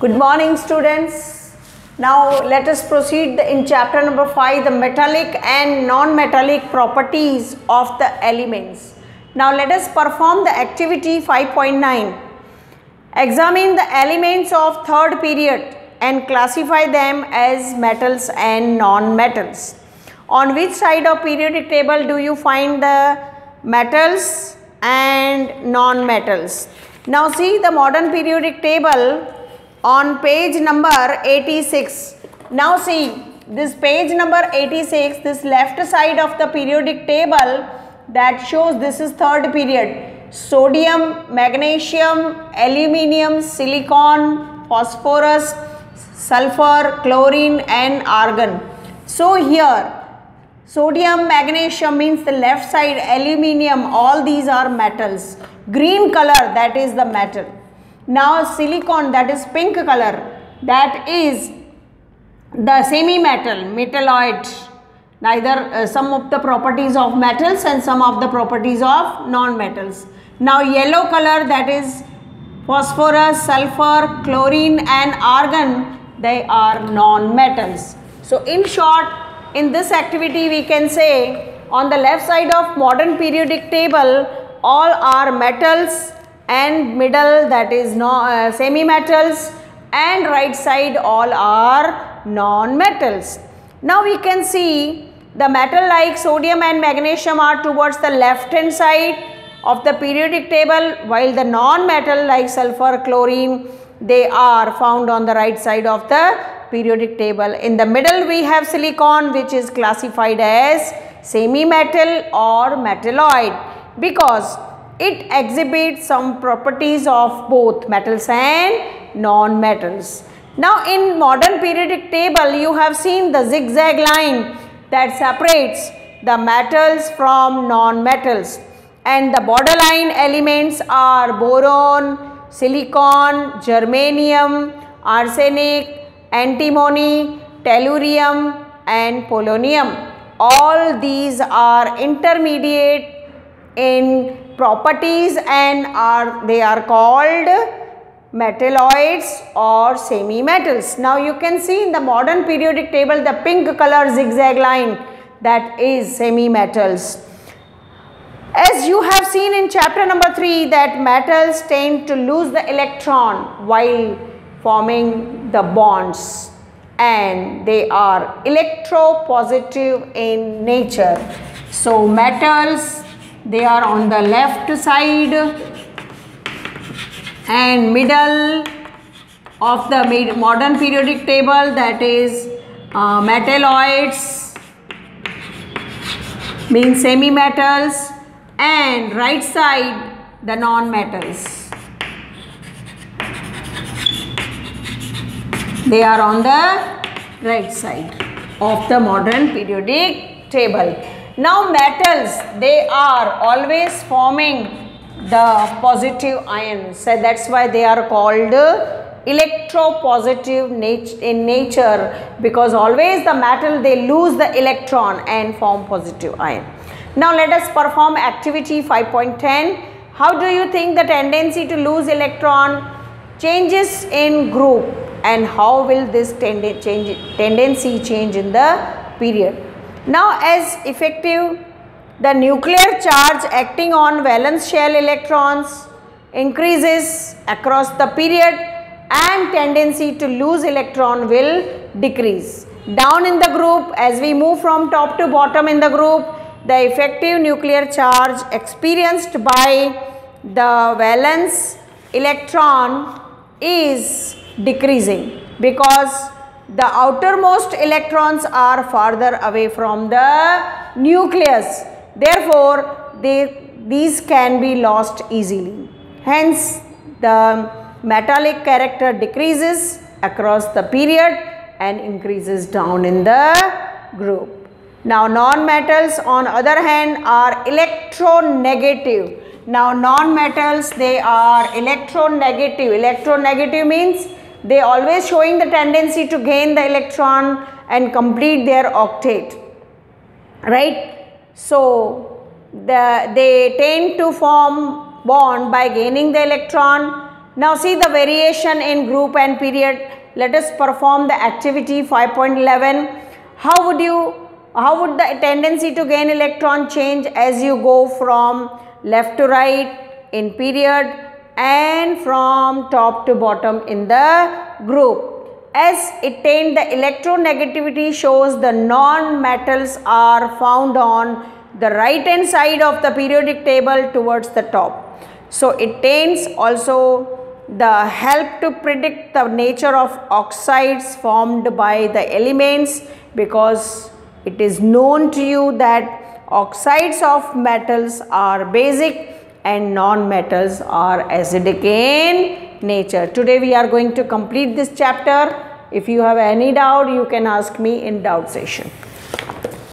Good morning, students. Now let us proceed in chapter number 5, the metallic and non-metallic properties of the elements. Now let us perform the activity 5.9. Examine the elements of third period and classify them as metals and non-metals. On which side of periodic table do you find the metals and non-metals? Now see the modern periodic table on page number 86. Now see this page number 86, this left side of the periodic table that shows this is third period. Sodium, magnesium, aluminium, silicon, phosphorus, sulfur, chlorine and argon. So here sodium, magnesium means the left side, aluminium, all these are metals. Green color, that is the metal. Now silicon, that is pink color, that is the semi-metal, metalloid. Neither some of the properties of metals and some of the properties of non-metals. Now yellow color, that is phosphorus, sulfur, chlorine and argon, they are non-metals. So in short, in this activity we can say on the left side of modern periodic table all are metals and middle that is semi-metals, and right side all are non-metals. Now we can see the metal like sodium and magnesium are towards the left hand side of the periodic table, while the non-metal like sulfur, chlorine, they are found on the right side of the periodic table. In the middle we have silicon, which is classified as semi-metal or metalloid because it exhibits some properties of both metals and non-metals. Now in modern periodic table you have seen the zigzag line that separates the metals from non-metals, and the borderline elements are boron, silicon, germanium, arsenic, antimony, tellurium and polonium. All these are intermediate in properties and they are called metalloids or semi-metals. Now you can see in the modern periodic table the pink color zigzag line, that is semi-metals. As you have seen in chapter number 3 that metals tend to lose the electron while forming the bonds, and they are electropositive in nature. So metals, they are on the left side and middle of the modern periodic table, that is metalloids means semi-metals, and right side the non-metals. They are on the right side of the modern periodic table. Now metals, they are always forming the positive ion, so that's why they are called electropositive in nature, because always the metal they lose the electron and form positive ion. Now let us perform activity 5.10. How do you think the tendency to lose electron changes in group, and how will this tendency change in the period? Now as effective, the nuclear charge acting on valence shell electrons increases across the period and tendency to lose electron will decrease. Down in the group, as we move from top to bottom in the group, the effective nuclear charge experienced by the valence electron is decreasing because the outermost electrons are farther away from the nucleus. Therefore, these can be lost easily. Hence, the metallic character decreases across the period and increases down in the group. Now, non-metals on other hand are electronegative. Now, non-metals, they are electronegative. Electronegative means they always showing the tendency to gain the electron and complete their octet, right? So they tend to form bond by gaining the electron Now see the variation in group and period. Let us perform the activity 5.11. How would the tendency to gain electron change as you go from left to right in period and from top to bottom in the group? As attained, the electronegativity shows the non-metals are found on the right hand side of the periodic table towards the top. So it attains also the help to predict the nature of oxides formed by the elements, because it is known to you that oxides of metals are basic and non-metals are acidic in nature. Today we are going to complete this chapter. If you have any doubt, you can ask me in doubt session.